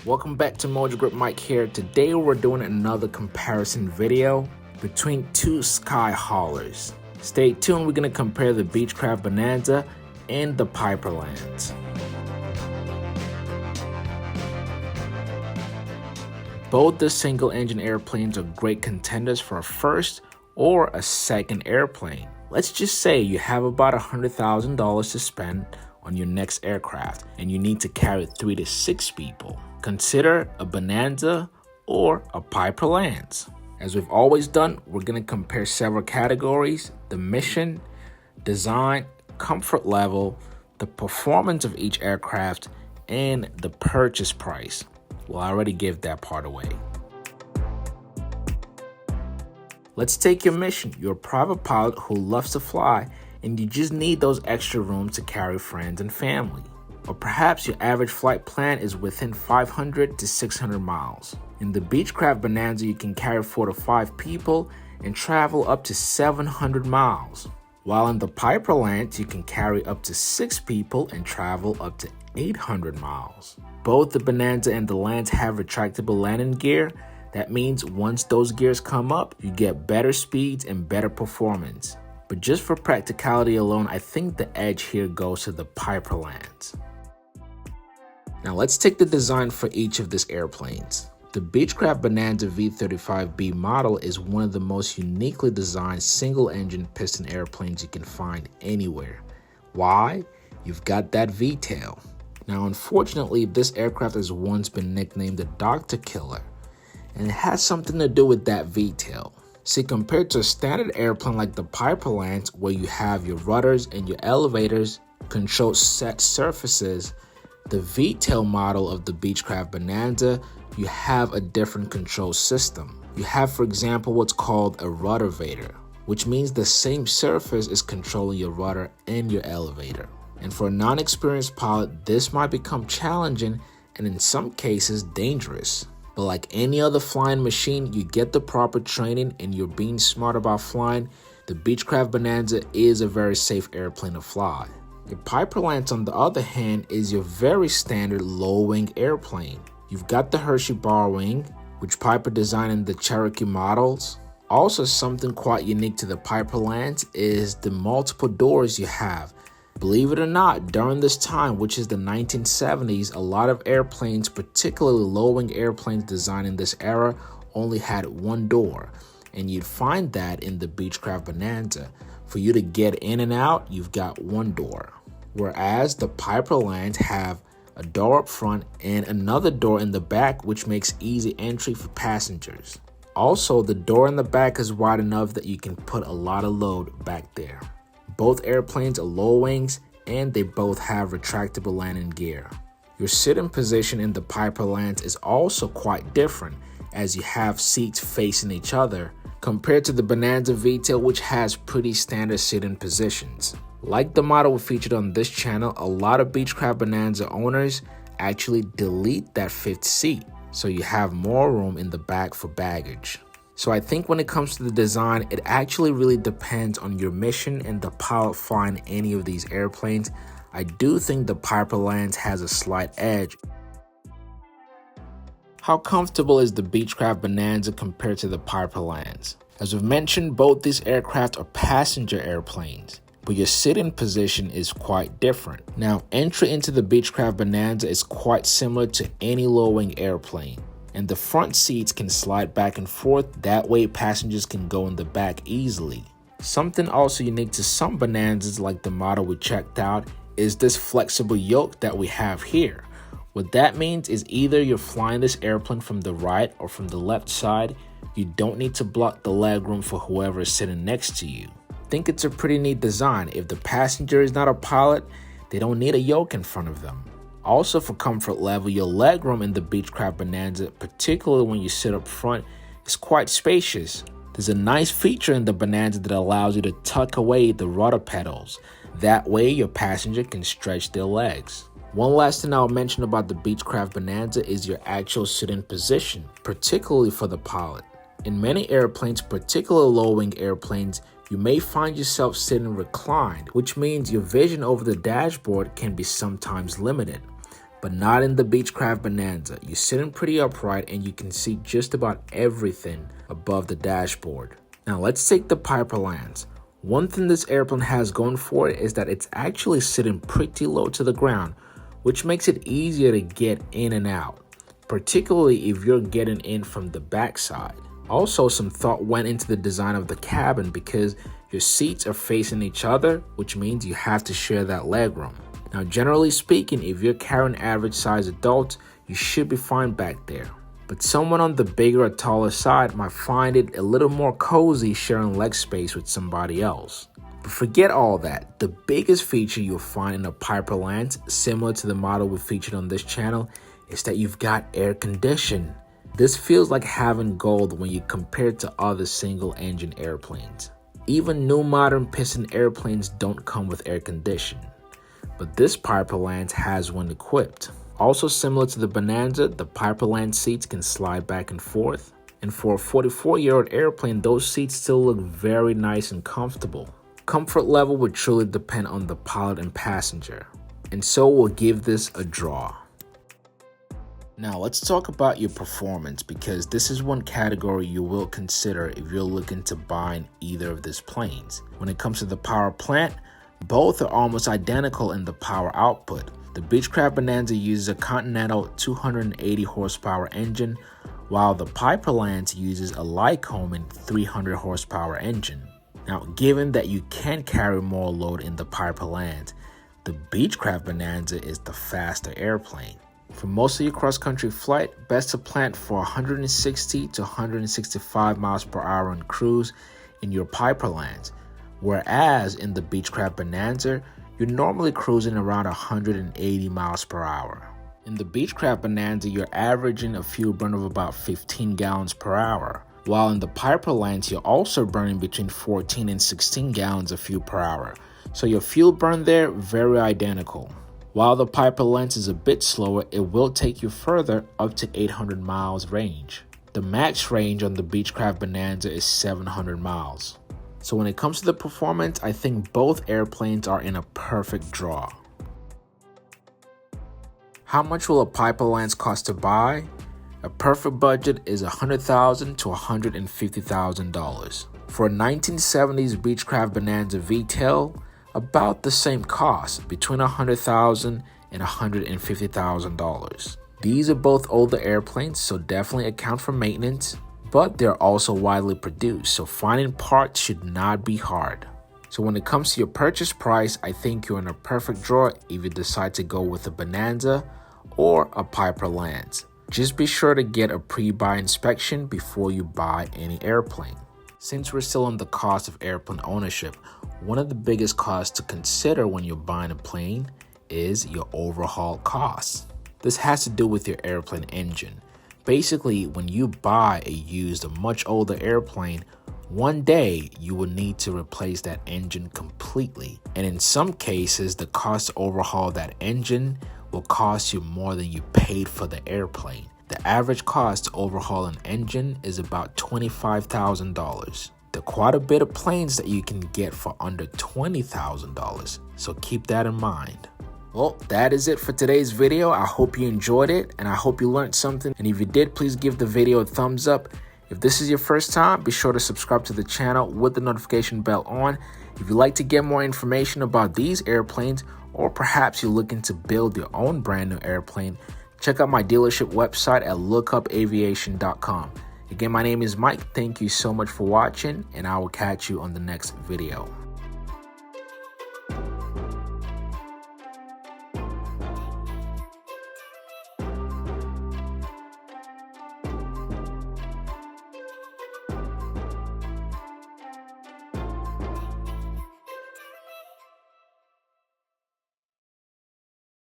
Welcome back to Mojo Grip Mike here. Today we're doing another comparison video between two sky haulers. Stay tuned, we're going to compare the Beechcraft Bonanza and the Piperlands. Both the single engine airplanes are great contenders for a first or a second airplane. Let's just say you have about $100,000 to spend on your next aircraft and you need to carry 3 to 6 people. Consider a Bonanza or a Piperlands. As we've always done, we're going to compare several categories: the mission, design, comfort level, the performance of each aircraft, and the purchase price. Well, I already gave that part away. Let's take your mission. You're a private pilot who loves to fly and you just need those extra rooms to carry friends and family. Or perhaps your average flight plan is within 500 to 600 miles. In the Beechcraft Bonanza, you can carry 4 to 5 people and travel up to 700 miles. While in the Piperlands, you can carry up to 6 people and travel up to 800 miles. Both the Bonanza and the Lands have retractable landing gear. That means once those gears come up, you get better speeds and better performance. But just for practicality alone, I think the edge here goes to the Piperlands. Now let's take the design for each of these airplanes. The Beechcraft Bonanza V35B model is one of the most uniquely designed single-engine piston airplanes you can find anywhere. Why? You've got that V-tail. Now unfortunately, this aircraft has once been nicknamed the Doctor Killer, and it has something to do with that V-tail. See, compared to a standard airplane like the Piperlands, where you have your rudders and your elevators control set surfaces, the V-tail model of the Beechcraft Bonanza, you have a different control system. You have, for example, what's called a ruddervator, which means the same surface is controlling your rudder and your elevator. And for a non-experienced pilot, this might become challenging and in some cases dangerous. But like any other flying machine, you get the proper training and you're being smart about flying, the Beechcraft Bonanza is a very safe airplane to fly. Your Piperlands, on the other hand, is your very standard low-wing airplane. You've got the Hershey bar wing, which Piper designed in the Cherokee models. Also, something quite unique to the Piperlands is the multiple doors you have. Believe it or not, during this time, which is the 1970s, a lot of airplanes, particularly low-wing airplanes designed in this era, only had one door. And you'd find that in the Beechcraft Bonanza. For you to get in and out, you've got one door. Whereas the Piperlands have a door up front and another door in the back, which makes easy entry for passengers. Also, the door in the back is wide enough that you can put a lot of load back there. Both airplanes are low wings and they both have retractable landing gear. Your sitting position in the Piperlands is also quite different, as you have seats facing each other compared to the Bonanza V-tail, which has pretty standard sitting positions. Like the model we featured on this channel, a lot of Beechcraft Bonanza owners actually delete that 5th seat, so you have more room in the back for baggage. So I think when it comes to the design, it actually really depends on your mission and the pilot flying any of these airplanes. I do think the Piperlands has a slight edge. How comfortable is the Beechcraft Bonanza compared to the Piperlands? As we've mentioned, both these aircraft are passenger airplanes, but your sitting position is quite different. Now, entry into the Beechcraft Bonanza is quite similar to any low-wing airplane, and the front seats can slide back and forth. That way passengers can go in the back easily. Something also unique to some Bonanzas, like the model we checked out, is this flexible yoke that we have here. What that means is either you're flying this airplane from the right or from the left side, you don't need to block the legroom for whoever is sitting next to you. I think it's a pretty neat design. If the passenger is not a pilot, they don't need a yoke in front of them. Also, for comfort level, your legroom in the Beechcraft Bonanza, particularly when you sit up front, is quite spacious. There's a nice feature in the Bonanza that allows you to tuck away the rudder pedals. That way your passenger can stretch their legs. One last thing I'll mention about the Beechcraft Bonanza is your actual sitting position, particularly for the pilot. In many airplanes, particularly low-wing airplanes, you may find yourself sitting reclined, which means your vision over the dashboard can be sometimes limited. But not in the Beechcraft Bonanza. You're sitting pretty upright and you can see just about everything above the dashboard. Now let's take the Piperlands. One thing this airplane has going for it is that it's actually sitting pretty low to the ground, which makes it easier to get in and out, particularly if you're getting in from the backside. Also, some thought went into the design of the cabin because your seats are facing each other, which means you have to share that legroom. Now, generally speaking, if you're carrying average size adults, you should be fine back there. But someone on the bigger or taller side might find it a little more cozy sharing leg space with somebody else. But forget all that. The biggest feature you'll find in a Piperlands, similar to the model we featured on this channel, is that you've got air conditioning. This feels like having gold when you compare it to other single-engine airplanes. Even new modern piston airplanes don't come with air conditioning, but this Piperlands has one equipped. Also similar to the Bonanza, the Piperlands seats can slide back and forth, and for a 44-year-old airplane, those seats still look very nice and comfortable. Comfort level would truly depend on the pilot and passenger, and so we'll give this a draw. Now let's talk about your performance, because this is one category you will consider if you're looking to buy either of these planes. When it comes to the power plant, both are almost identical in the power output. The Beechcraft Bonanza uses a Continental 280 horsepower engine, while the Piperlands uses a Lycoming 300 horsepower engine. Now, given that you can carry more load in the Piperlands, the Beechcraft Bonanza is the faster airplane. For most of your cross-country flight, best to plan for 160 to 165 miles per hour on cruise in your Piperlands, whereas in the Beechcraft Bonanza, you're normally cruising around 180 miles per hour. In the Beechcraft Bonanza, you're averaging a fuel burn of about 15 gallons per hour, while in the Piperlands, you're also burning between 14 and 16 gallons of fuel per hour. So your fuel burn there, very identical. While the Piperlands is a bit slower, it will take you further, up to 800 miles range. The max range on the Beechcraft Bonanza is 700 miles. So when it comes to the performance, I think both airplanes are in a perfect draw. How much will a Piperlands cost to buy? A perfect budget is $100,000 to $150,000. For a 1970s Beechcraft Bonanza V-tail, about the same cost, between $100,000 and $150,000. These are both older airplanes, so definitely account for maintenance, but they're also widely produced, so finding parts should not be hard. So when it comes to your purchase price, I think you're in a perfect draw if you decide to go with a Bonanza or a Piperlands. Just be sure to get a pre-buy inspection before you buy any airplane. Since we're still on the cost of airplane ownership, one of the biggest costs to consider when you're buying a plane is your overhaul costs. This has to do with your airplane engine. Basically, when you buy a used or much older airplane, one day you will need to replace that engine completely. And in some cases, the cost to overhaul that engine will cost you more than you paid for the airplane. The average cost to overhaul an engine is about $25,000. There are quite a bit of planes that you can get for under $20,000, so keep that in mind. Well, that is it for today's video. I hope you enjoyed it and I hope you learned something. And if you did, please give the video a thumbs up. If this is your first time, be sure to subscribe to the channel with the notification bell on. If you'd like to get more information about these airplanes, or perhaps you're looking to build your own brand new airplane, check out my dealership website at lookupaviation.com. Again, my name is Mike. Thank you so much for watching, and I will catch you on the next video.